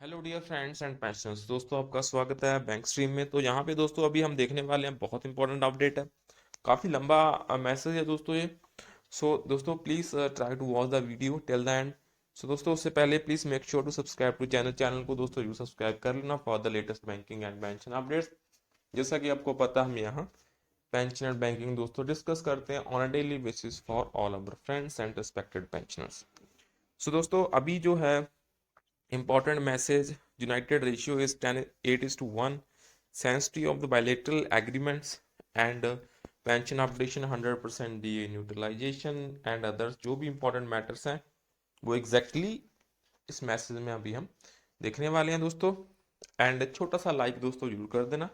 Hello dear friends and passions दोस्तों, आपका स्वागत है बैंक स्ट्रीम में। तो यहाँ पे दोस्तों अभी हम देखने वाले हैं बहुत इंपॉर्टेंट अपडेट है। काफ़ी लंबा मैसेज है दोस्तों ये। सो दोस्तों please try to watch the video till the end. So दोस्तों उससे पहले please make sure to subscribe to channel को दोस्तों यू सब्सक्राइब कर लेना for the latest banking and pension updates. जैसा कि आपको पता हम यहाँ पेंशन एंड बैंकिंग दोस्तों डिस्कस करते हैं on a daily basis for all our friends and respected pensioners. So दोस्तों अभी जो है important message: united ratio is 8:1, sanctity of the bilateral agreements and pension updation 100% DA neutralization and others जो भी important matters हैं वो exactly इस message में अभी हम देखने वाले हैं दोस्तों। एंड छोटा सा लाइक दोस्तों जरूर कर देना।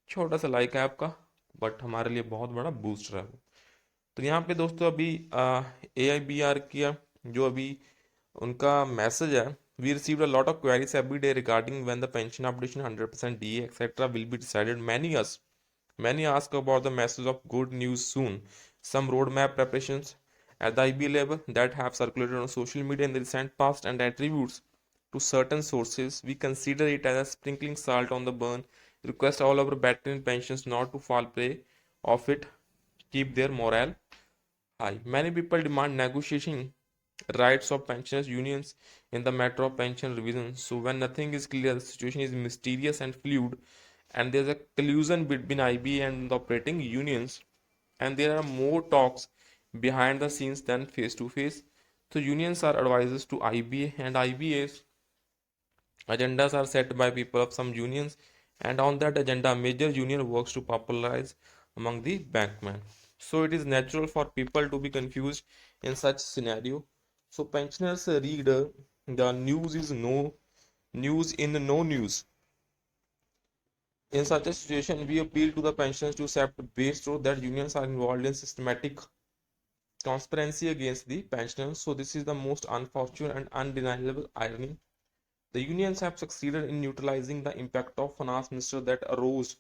छोटा सा लाइक है आपका बट हमारे लिए बहुत बड़ा बूस्टर है। तो यहाँ पे दोस्तों अभी AIBR किया जो अभी उनका मैसेज है। We received a lot of queries every day regarding when the pension updation 100% DA etc. will be decided. Many ask about the message of good news soon. Some roadmap preparations at the IBA level that have circulated on social media in the recent past and attributes to certain sources. We consider it as a sprinkling salt on the burn. Request all our veteran pensions not to fall prey of it. Keep their morale high. Many people demand negotiation rights of pensioners unions in the matter of pension revision. So when nothing is clear, the situation is mysterious and fluid, and there's a collusion between IBA and the operating unions, and there are more talks behind the scenes than face to face. So unions are advisors to IBA, and IBA's agendas are set by people of some unions, and on that agenda, major union works to popularize among the bankmen. So it is natural for people to be confused in such scenario. So pensioners read the news is no news in no news. In such a situation, we appeal to the pensioners to accept based truth that unions are involved in systematic transparency against the pensioners. So this is the most unfortunate and undeniable irony. The unions have succeeded in neutralizing the impact of finance minister that arose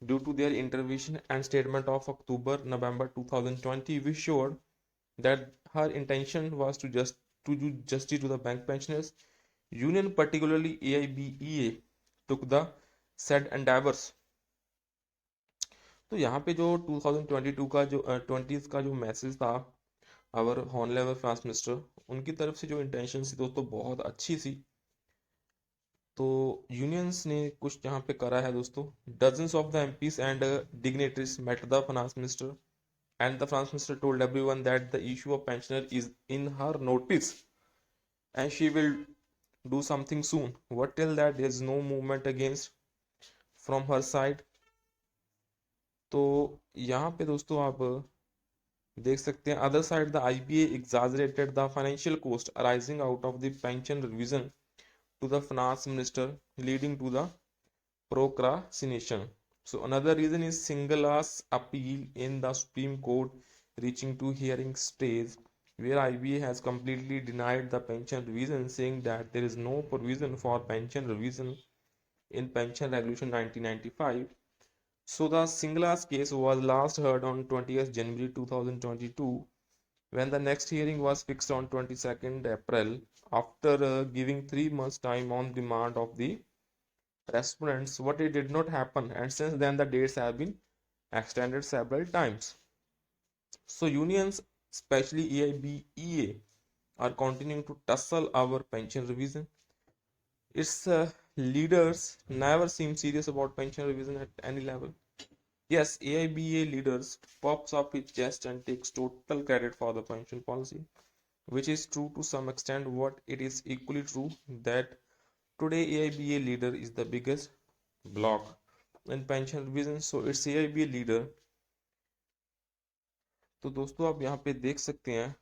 due to their intervention and statement of October-November 2020, which showed that her intention was to do justice to the bank pensioners. Union, particularly AIBEA, took the said endeavors। तो यहाँ पे जो 2022 का जो 20 का जो message था our honourable finance minister उनकी तरफ से जो इंटेंशन थी दोस्तों बहुत अच्छी थी। तो यूनियंस ने कुछ यहाँ पे करा है दोस्तों। dozens of the MPs and dignitaries met the finance minister and the finance minister told everyone that the issue of pensioner is in her notice and she will do something soon. What till that there is no movement against from her side। तो यहाँ पे दोस्तों आप देख सकते हैं other side the IBA exaggerated the financial cost arising out of the pension revision to the finance minister leading to the procrastination। So another reason is single-ass appeal in the Supreme Court reaching to hearing stage where IBA has completely denied the pension revision, saying that there is no provision for pension revision in Pension Regulation 1995। So the single-ass case was last heard on 20th January 2022 when the next hearing was fixed on 22nd April after giving 3 months time on demand of the respondents. What it did not happen, and since then the dates have been extended several times. So unions, especially AIBEA, are continuing to tussle our pension revision. Its leaders never seem serious about pension revision at any level. Yes, AIBA leaders pops up his chest and takes total credit for the pension policy, which is true to some extent. What it is equally true that today AIBA leader is the biggest block in pension revision, so it's AIBA leader। तो दोस्तों आप यहाँ पे देख सकते हैं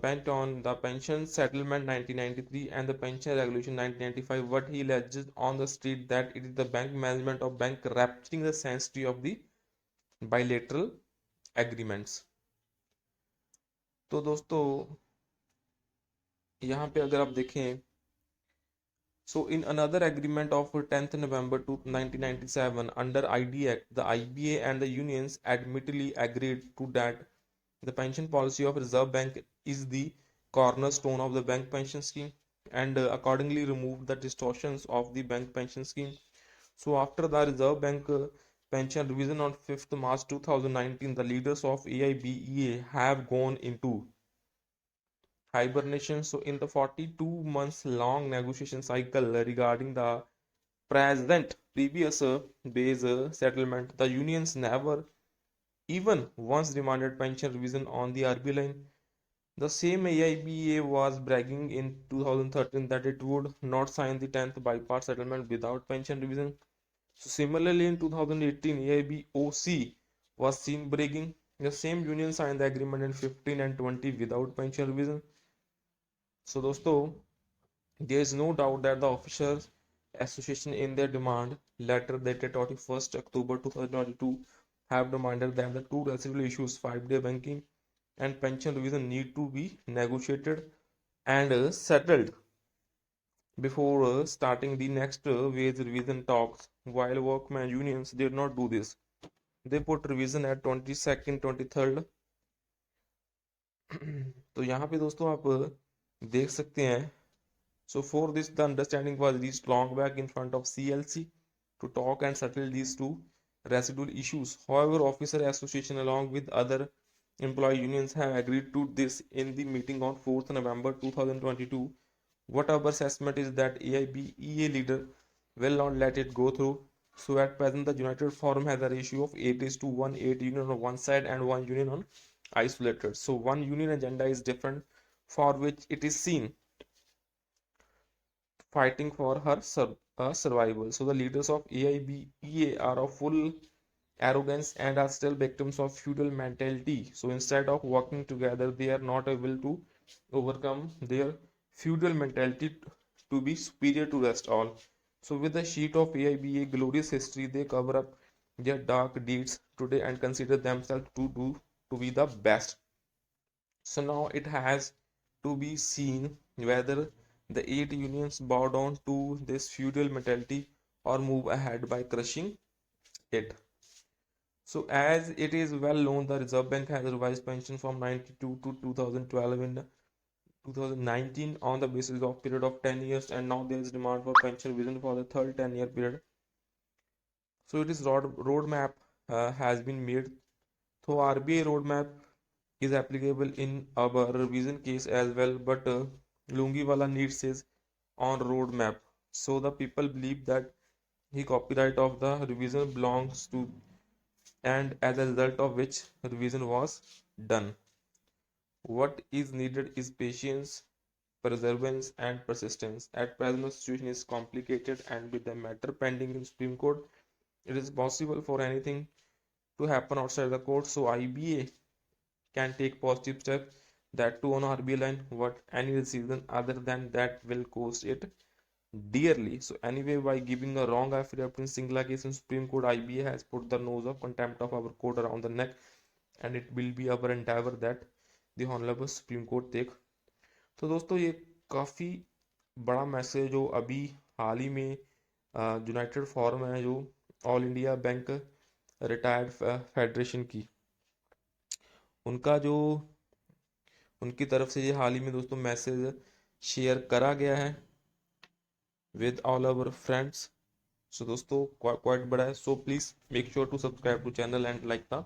bent on the pension settlement 1993 and the pension regulation 1995, what he alleges on the street that it is the bank management of bank rapturing the sanctity of the bilateral agreements। तो दोस्तों यहाँ पे अगर आप देखें so in another agreement of 10th November 1997 under ID Act, the IBA and the unions admittedly agreed to that the pension policy of Reserve Bank is the cornerstone of the bank pension scheme and accordingly removed the distortions of the bank pension scheme. So after the Reserve Bank pension revision on 5th March 2019, the leaders of AIBEA have gone into hibernation. So in the 42 months long negotiation cycle regarding the present previous base settlement, the unions never even once demanded pension revision on the RB line. The same AIBA was bragging in 2013 that it would not sign the 10th bypass settlement without pension revision. So similarly, in 2018, AIBOC was seen bragging. The same union signed the agreement in 15 and 20 without pension revision. So दोस्तों, there is no doubt that the officers association in their demand letter dated 21st October 2022 have demanded that the two residual issues 5-day banking and pension revision need to be negotiated and settled before starting the next wage revision talks. While workmen unions did not do this, they put revision at 22nd 23rd. तो यहाँ पे दोस्तों आप देख सकते हैं. So for this, the understanding was reached long back in front of CLC to talk and settle these two residual issues. However, officer association along with other employee unions have agreed to this in the meeting on 4th November 2022. What our assessment is that AIBEA leader will not let it go through. So at present, the United Forum has a ratio of 8:1, 8 union on one side and 1 union on isolated. So one union agenda is different, for which it is seen fighting for her survival. So the leaders of AIBEA are of full arrogance and are still victims of feudal mentality. So instead of working together, they are not able to overcome their feudal mentality to be superior to rest all. So with the sheet of AIBA glorious history, they cover up their dark deeds today and consider themselves to be the best. So now it has to be seen whether the 8 unions bow down to this feudal mentality or move ahead by crushing it. So as it is well known, the Reserve Bank has revised pension from 92 to 2012 in 2019 on the basis of period of 10 years, and now there is demand for pension revision for the third 10-year period. So it is roadmap has been made. So RBI roadmap is applicable in our revision case as well, but Lungiwala needs his on roadmap. So the people believe that the copyright of the revision belongs to, and as a result of which revision was done. What is needed is patience, perseverance, and persistence. At present, the situation is complicated, and with the matter pending in Supreme Court, it is possible for anything to happen outside the court. So IBA can take positive steps, that too on RBI line. What any decision other than that will cost it dearly. So anyway, by giving a wrong affidavit in Singla case in Supreme Court, IBA has put the nose of contempt of our court around the neck, and it will be our endeavor that the Honorable Supreme Court take. तो दोस्तों ये काफ़ी बड़ा message जो अभी हाल ही में United forum है, जो all India bank retired federation की, उनका जो उनकी तरफ से ये हाल ही में दोस्तों मैसेज शेयर करा गया है with all our friends. So दोस्तों क्वाइट बड़ा है. So please make sure to subscribe to channel and like the